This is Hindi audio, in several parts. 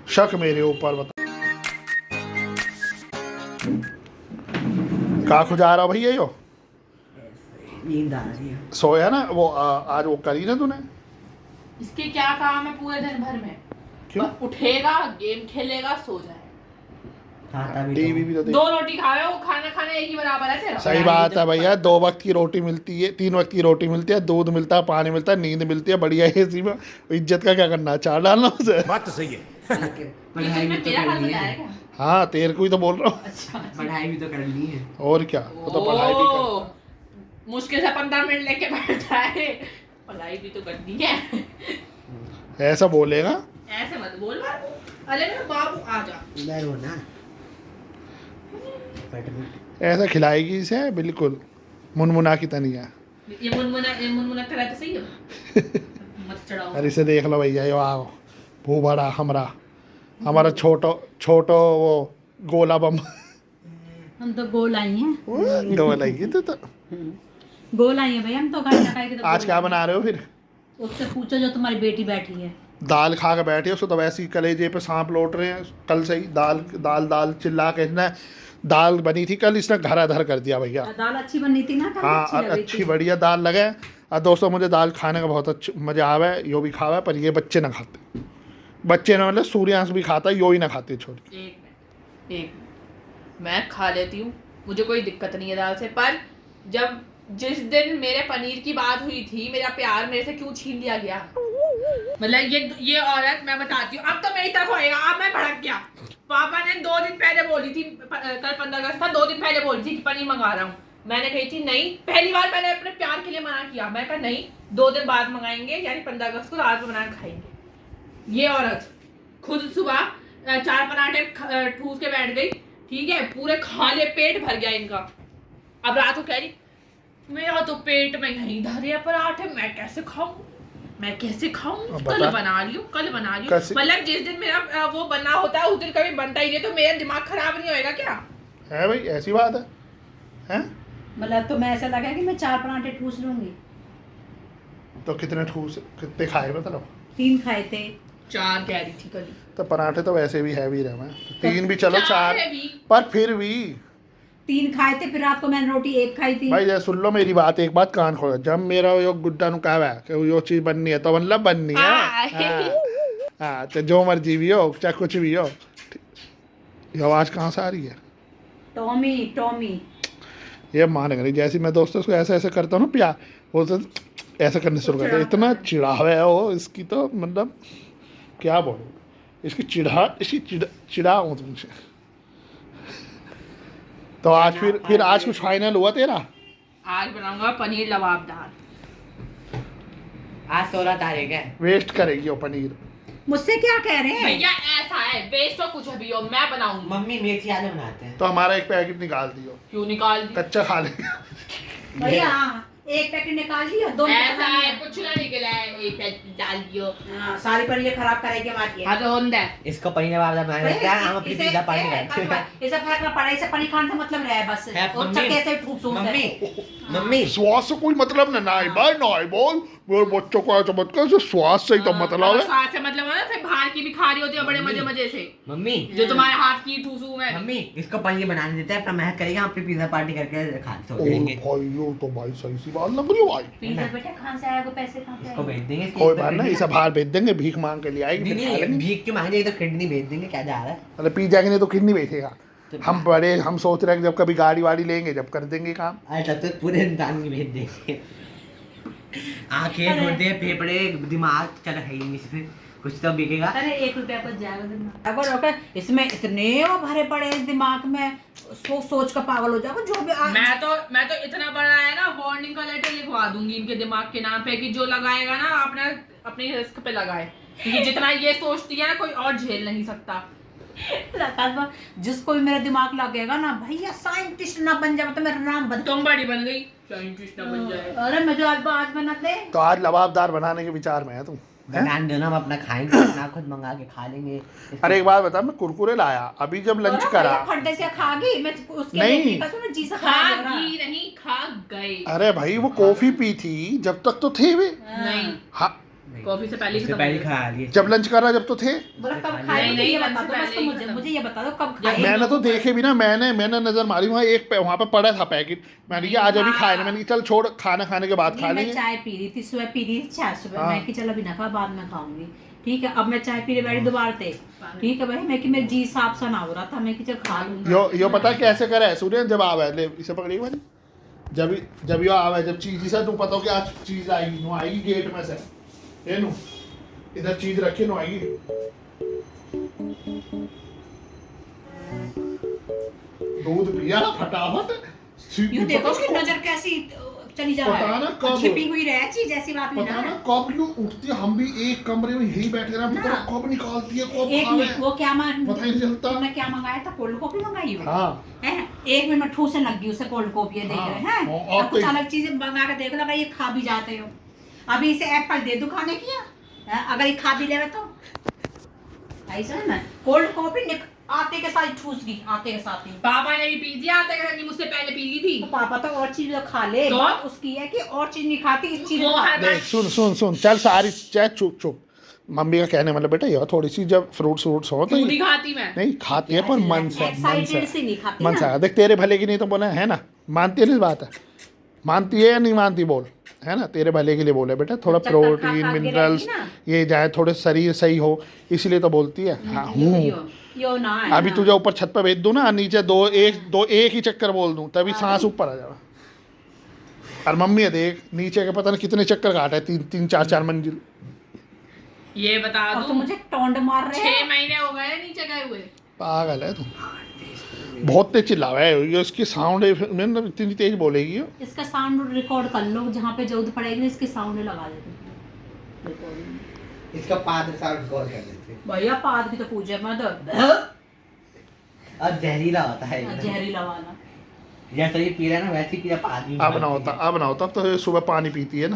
शक मेरे ऊपर, बता कहाँ खुजा रहा भैया यो? नींद आ रही है। सोया ना वो आज वो करी ना तूने? इसके क्या काम है पूरे दिन भर में? क्यों? बस उठेगा, गेम खेलेगा, सो जाएगा। टीवी भी तो देख। 2 रोटी खावे, वो खाना खाने एक ही बराबर है तेरा। सही बात है भैया, 2 वक्त की रोटी मिलती है, 3 वक्त की रोटी मिलती है, दूध मिलता है, पानी मिलता है, नींद मिलती है, बढ़िया एसी में। इज्जत का क्या करना है, चार डालना उसे। बात तो सही है। पढ़ाई भी तो मेरा हाल करनी बताया है। क्या? हाँ तेरे को ही तो बोल रहा हूँ। अच्छा पढ़ाई भी तो करनी है। और क्या, वो तो पढ़ाई भी कर। मुश्किल से 15 मिनट लेके बैठता है, पढ़ाई भी तो करनी है। ऐसा बोलेगा? ऐसे मत बोल बाबू। अरे मेरा बाबू आ जा। इधर हो ना। ऐसा खिलाएगी इसे बिल्कुल मुनमुना की तनिया। ये मुनमुना करा तो सही हो। मत चढ़ाओ। अरे इसे देख लो भैया, यो आओ भू बड़ा हमारा छोटो वो गोला बम। हम तो गोल आई हैं। गोल आई तो गोल आई हैं भाई, हम तो खाई ना खाई के तो आज गोल क्या आई बना रहे हो फिर? हैं। उससे पूछो जो तुम्हारी बेटी बैठी है। दाल खा के बैठे हो, उसको तो वैसे ही कलेजे पे सांप लौट रहे हैं कल से ही। दाल दाल दाल चिल्ला के इसने, दाल बनी थी कल, इसने घराधर कर दिया भैया। दाल अच्छी बनी थी ना, हाँ अच्छी लग रही अच्छी थी। बढ़िया दाल लगे। और दोस्तों मुझे दाल खाने का बहुत अच्छा मज़ा आवे, यो भी खावा, पर ये बच्चे ना खाते। बच्चे ना मतलब सूर्यांश भी खाता है, यो ही ना खाते छोड़ के। एक मिनट मैं खा लेती हूँ, मुझे कोई दिक्कत नहीं है दाल से। पर जब जिस दिन मेरे पनीर की बात हुई थी, मेरा प्यार मेरे से क्यों छीन लिया गया? मतलब ये औरत, मैं बताती हूँ, अब तो मेरी तरफ होएगा। अब मैं भड़क गया। पापा ने 2 दिन पहले बोली थी, कल 15 अगस्त था, 2 दिन पहले बोली थी कि पनीर मंगा रहा हूँ। मैंने कही थी नहीं, पहली बार मैंने अपने प्यार के लिए मना किया। मैं कहा नहीं, 2 दिन बाद मंगाएंगे, यानी 15 अगस्त को रात में बना के खाएंगे। ये औरत खुद सुबह 4 पराठे ठूस के बैठ गई, ठीक है, पूरे खाले पेट भर गया इनका। अब रात को कह रही मेरा तो पेट में यहीं धरे पराठे, मैं कैसे खाऊं? कल बना लियो। मतलब जिस दिन मेरा वो बनना होता है उस दिन कभी बनता ही नहीं, तो मेरा दिमाग खराब नहीं होएगा क्या? है भाई, ऐसी बात है, हैं? मतलब तुम्हें ऐसा लगा कि मैं 4 पराठे ठूस लूंगी? तो कितने खाए मतलब? 3 खाए थे। 4 कह रही थी कल। तो पराठे तो वैसे भी हैवी रहे हैं, 3 भी चलो 4, है भी। पर फिर भी 3 खाए थे, फिर रात को मैंने रोटी 1 खाई थी। भाई जैसे सुन लो मेरी बात, एक बात कान खोलो। जब मेरा यो गुड्डा नु कहवा है कि यो चीज बननी है, तो मतलब बननी है। हाँ तो जो मर्जी भी हो, चाहे कुछ भी हो। ये आवाज कहाँ से आ रही है? टॉमी ये मान रही, जैसे मैं दोस्तों को ऐसे ऐसे करता हूँ ना प्यार, वो तो ऐसा करने शुरू करता है। इतना चिढ़ावा है वो इसकी, तो मतलब क्या बोलूँ, इसकी चिढ़ा हूँ तुमसे। तो आज फिर आज कुछ फाइनल हुआ तेरा? आज बनाऊंगा पनीर लबाबदार। आज 16 तारीख है। वेस्ट करेगी वो पनीर। मुझसे क्या कह रहे हैं? भैया ऐसा है, वेस्ट तो कुछ भी हो, मैं बनाऊंगी। मम्मी मेथी आलू बनाते हैं। तो हमारा एक पैकेट निकाल दियो। क्यों निकाल दी? कच्चा खा लेंगे। भैया 1 पैकेट निकाल दिया, 2 ऐसा है, कुछ ना निकला है, एक पैकेट डाल दियो। सारी पनीर खराब करेगी मार हाँ तो होंदा। इसको पनीर लबाबदार बना देते हैं। हम अपनी पिज्जा पार्टी करते हैं। इसे फर्क ना पड़े, इसे पनीर खाने से मतलब रहे बस। और चक्के से ठूस मम्मी स्वाद से कोई मतलब नहीं भाई, नहीं बोल मेरे बच्चों को ऐसा मत कर, स्वाद से ही तो मतलब है। स्वाद से मतलब है ना, फिर बाहर की भी खा रही होती है बड़े मजे से, मम्मी जो तुम्हारे हाथ की ठूसू में। मम्मी इसको पनीर बनाने देते हैं, अपना महक करेगा, हम अपनी पिज्जा पार्टी करके खा सो ओ जाएंगे। भाई यो तो भाई सही सी बात लग रही है भाई। पिज्जा बेटा कहाँ से आएगा, पैसे कहाँ से इसको आएंगे? भेज देंगे। कोई बात नहीं, इसे बाहर भेज देंगे, भीख मांग के लिए आएगी, फिर खा लेंगे। भीख के मांगे तो किडनी भेज देंगे, क्या जा रहा है। अरे पिज्जा के लिए तो किडनी बेचेगा। हम सोच रहे हैं कि जब कभी गाड़ी वाड़ी लेंगे जब कर देंगे काम। अरे तब तक पूरे इंसान की भेज देंगे। आंखें, गुर्दे, फेफड़े, दिमाग चल है ही नहीं, फिर कुछ तो बिकेगा। अरे 1 रुपया कुछ जाएगा दिमाग। अगर डॉक्टर इसमें इतने वो भरे पड़े हैं इस दिमाग में, सोच का पागल हो जाएगा जो भी। मैं तो इतना बड़ा है ना, वार्निंग का लेटर लिखवा दूंगी इनके दिमाग के नाम पे कि जो लगाएगा ना अपने रिस्क पे लगाए, क्योंकि जितना ये सोचती है ना कोई और झेल नहीं सकता। जिसको भी मेरा दिमाग लगेगा ना भैया, साइंटिस्ट ना बन जाए तो मेरा नाम बदल। तुम बड़ी बन गई, साइंटिस्ट ना बन जाए। अरे मैं जो आज बनाते। तो आज लबाबदार बनाने के विचार में है तुम? बनाने दो ना, हम अपना खाएंगे, अपना खुद मंगा के खा लेंगे। अरे एक बात बता, मैं कुरकुरे लाया अभी जब लंच करा। खड्डे से खागी मैं उसके नहीं। जी से खागी नहीं, खा गए। अरे भाई वो कॉफी पी थी जब तक तो थे वे। नहीं हाँ नहीं। कॉफी से पहले उससे खत्म पहले हो गया। खा लिए। जब लंच कर रहा जब तो थे। बोला कब नहीं, खाए नहीं, ये लंच बता से दो बस, पहले तो ही मुझे खत्म। मुझे ये बता दो कब जब खाए। मैंने तो देखे भी ना, मैंने नजर मारी वहाँ वहाँ पे पड़ा था पैकेट। मैंने कहा आज अभी खाए ना, मैंने कहा चल छोड़, खाना खाने के बाद खा ये मैं लेंगे। चाय पी रही थी, सुबह पी रही थी चाय सुबह, हाँ। मैं कि चलो अभी ना खा, बाद में खाऊंगी। ठीक है, अब मैं चाय पीने बैठी दोबारा थे। ठीक है भाई, मैं कि मेरा जी साफ सा ना हो रहा था, मैं कि चल खा लूंगी। यो पता कैसे करे है सूर्य, जब आवे ले इसे पकड़िए भाई, जब यो आवे, जब चीज से तू पता हो कि आज चीज आएगी, नो आएगी गेट में से, ये नो इधर चीज रखी नो आएगी। दूध पिया फटाफट। यूं देखो उसकी नजर कैसी चली जा पता ना कब। छिपी हुई रहे चीज ऐसी बात नहीं पता ना ना कब यूं उठती है, हम भी एक कमरे में यही बैठे रहे, ना। कब निकालती है कब एक खावे। मिनट, वो क्या पता ही नहीं चलता। तुमने क्या मंगाया था? कोल्ड कॉफी मंगाई हो? हाँ हैं? एक मिनट में ठूसे लग गई उसे कोल्ड कॉफी देख हाँ, रहे हैं। और अब कुछ तो- अलग चीजें मंगा के देख लगा, ये खा भी जाते हो। अभी इसे एप्पल दे दूं खाने की हैं? अगर ये खा भी लेवे तो ऐसा ना, कोल्ड कॉफी आते के साथ ठूस गई, आते के साथ ही। पापा ने भी पी दिया, आते के मुझसे पहले पी ली थी। तो पापा तो और चीज खा ले, तो? बात उसकी है कि और चीज नहीं खाती, इस चीज वो खा। है- देख सुन चल सारी चाहे चुप। मम्मी का कहने मतलब बेटा ये थोड़ी सी जब फ्रूट्स हो तो दूध ही खाती मैं। नहीं खाती है, पर मन से एक्साइटेड से नहीं खाती मन ना। से। देख तेरे भले की नहीं तो बोले है ना, मानती है ना इस बात है, मानती है या नहीं मानती बोल, है ना, तेरे भले के लिए बोले बेटा, थोड़ा चक्कर खा प्रोटीन खा के मिनरल्स रहेगी ना। ये जाए, थोड़े शरीर सही हो, इसलिए तो बोलती है। हाँ हूँ यो ना है अभी ना। तुझे ऊपर छत पे भेज दूँ ना, नीचे एक ही चक्कर बोल दूँ, तभी सांस ऊपर आ जाएगा। और मम्मी है देख नीचे के पता नहीं कितने चक्कर काटा है, तीन चार मंजिल। ये बता और तो दूं, मुझे टोंड मार रहे 6 हैं। महीने हो गए नीचे गए हुए। पागल है तू, बहुत तेज चिल्लावा है ये, उसकी साउंड इतनी तेज बोलेगी ये। इसका साउंड रिकॉर्ड कर लो, जहाँ पे जरूरत पड़ेगी इसकी साउंड लगा देते रिकॉर्डिंग। इसका पाद साउंड कॉल कर देते। भैया पाद की तो पूछे मत, अब जहरीला होता है जहरीला वाला। जैसे ये पी रहा है ना वैसे ही पी रहा, पाद भी अब ना होता अब तो सुबह पानी पीती है ना,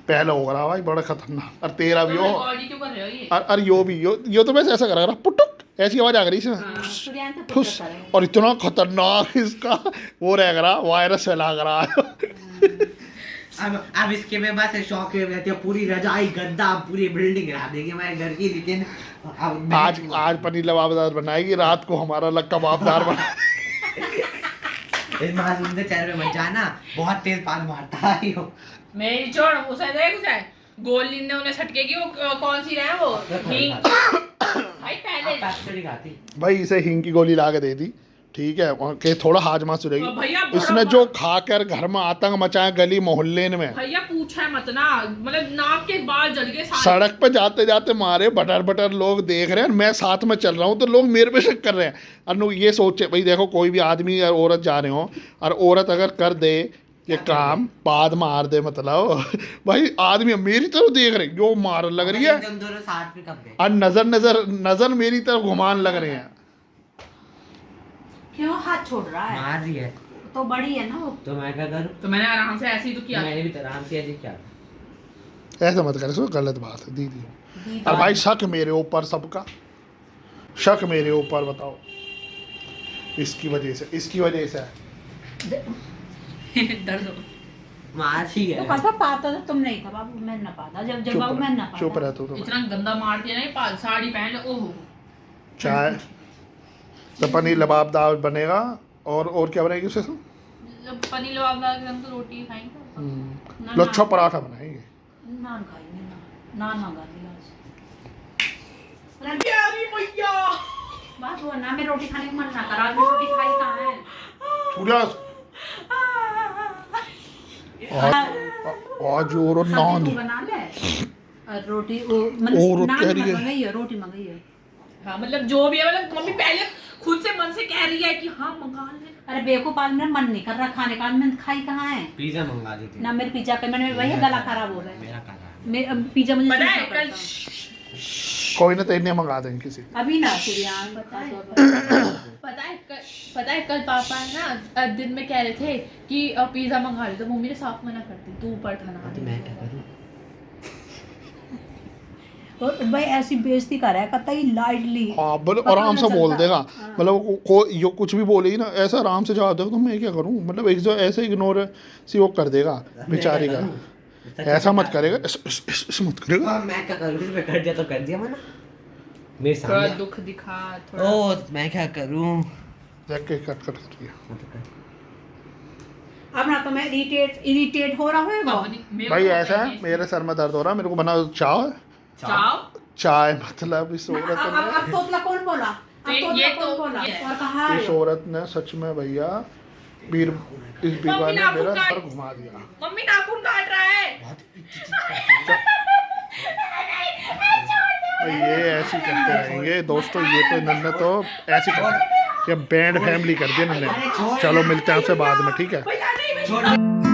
पहले हो रहा भाई बड़ा खतरनाक। और तेरा भी हो, रिकॉर्डिंग क्यों कर रहे हो ये? और यो भी यो तो वैसे ऐसा कर रहा पुटुक, ऐसी आवाज आ रही इसमें सूर्यान तो ठुस, पुत्र करें। और इतना खतरनाक इसका वो रह रहा, वायरस फैला रहा। अब इसके में बस शौक में रहती है, पूरी रजाई गद्दा पूरी बिल्डिंग गिरा देगी हमारे घर की। लेकिन अब आज पनीर लबाबदार बनाएगी, रात को हमारा अलग कबाबदार बना। इस मासूम के चेहरे में मत जाना, बहुत तेज पान मारता है यो। मेरी छोड़, उसे देख उसे गोली ने उन्हें छटके की, वो कौन सी रहे वो हींग। भाई पहले नहीं खाती। भाई इसे हींग की गोली ला के दे दी, ठीक है, कि थोड़ा हाजमा सुरेगी। भैया बड़ा इसने जो खाकर घर में आतंक मचाया गली मोहल्ले में, भैया पूछा मत ना, मतलब नाक के बाल जल गए सारे। सड़क पे जाते जाते मारे बटर लोग देख रहे हैं, मैं साथ में चल रहा हूँ तो लोग मेरे पे शक कर रहे हैं। और लोग ये सोचे भाई देखो कोई भी आदमी या औरत जा रहे हो, और औरत अगर कर दे ये काम, बाद मार दे, मतलब भाई आदमी मेरी तरफ देख रहे, जो मार लग रही है, तुम दोनों साथ में कब गए? और नजर मेरी तरफ घुमान लग रहे हैं। क्यों हाथ छोड़ रहा है? मार रही है तो बड़ी है ना वो। तो मैं क्या करूं? तो मैंने आराम से ऐसे ही तो किया। मैंने भी तो आराम से ऐसे क्या। ऐसा मत कर, इसको गलत बात है दीदी। दीदी। और भाई शक मेरे ऊपर, सबका शक मेरे ऊपर, बताओ इसकी वजह से दर्द हो। मार ही तो है। पापा पाता तो तुम नहीं था बाबू, मैं ना पाता, जब बाबू मैं ना पाता। चुप रह तू तो। इतना गंदा मार दिया ना, ये साड़ी पहन ले, ओहो। चाय तो पनीर लबाबदार बनेगा, और क्या बनेगी उससे? जब पनीर लबाबदार के साथ तो रोटी खाएंगे। ना, लच्छा पराठा बनाएंगे। नान खाएंगे, नान मंगा दिया आज। प्यारी मैया, बात वो ना, मैं रोटी खाने का मन ना करा, आज मैं रोटी खाई कहाँ है? सूर्या आज और सब्जी नान तू बना ले और रोटी वो और मतलब नान कह रही है। मंगाई है, रोटी मंगाई है। हाँ मतलब जो भी है, मतलब मम्मी पहले खुद से मन से कह रही है कि हाँ मंगा ले। अरे बेवकूफ आज मेरा मन नहीं कर रहा खाने का, आज मैंने खाई कहाँ है? पिज्जा मंगा देते ना मेरे पिज्जा का, मैंने वही गला खराब हो रहा है। मेरा करा मैं पिज्जा मुझे पता है सूखा कल, पड़ता है। कोई ना तेरे मंगा देंगे किसी। अभी ना सूर्यान बता पता है कल पापा ना दिन में कह रहे थे कि पिज्जा मंगा ले, तो मम्मी ने साफ मना कर दी, तू ऊपर था ना। तो मैं क्या करूं? और भाई ऐसी बेइज्जती कर रहा है, कतई लाइटली। हाँ बोले पता आराम ना से बोल चलता। देगा, हाँ। मतलब यो कुछ भी बोलेगी ना ऐसा आराम से जवाब देगा, तो मैं क्या करूँ, मतलब एक जो ऐसे इग्नोर सी वो कर देगा बेचारी का। ऐसा मत करेगा, ऐसा मत करेगा। हाँ, मैं क्या करूँ, मैं कर दिया तो कर दिया मैंने, मेरे थोड़ा सामने। दुख दिखा थोड़ा। ओ मैं क्या करूँ। देख के कट कर रही है। अब ना तो मैं इरिटेट हो रहा हूँ मेरे भाई को ऐसा है, बताइए। मेरे सर में दर्द हो रहा है, मेरे को बना चाय। चाव चाय मतलब इस औरत अब ने, तोतला कौन बोला? तो अब ये तोतला तो- कौन बोला? ये- और कहा इस औरत ने सच में भैया इस बीवा मम्मी ने नाखून मेरा काट। सर घुमा दिया। मम्मी नाखून काट रहा है। भाई ये ऐसे ही करते रहेंगे दोस्तों, ये तो इन्होंने तो ऐसे ही कर, ये बैंड फैमिली कर दी इन्होंने। चलो मिलते हैं आपसे बाद में, ठीक है। भैया नहीं छोड़।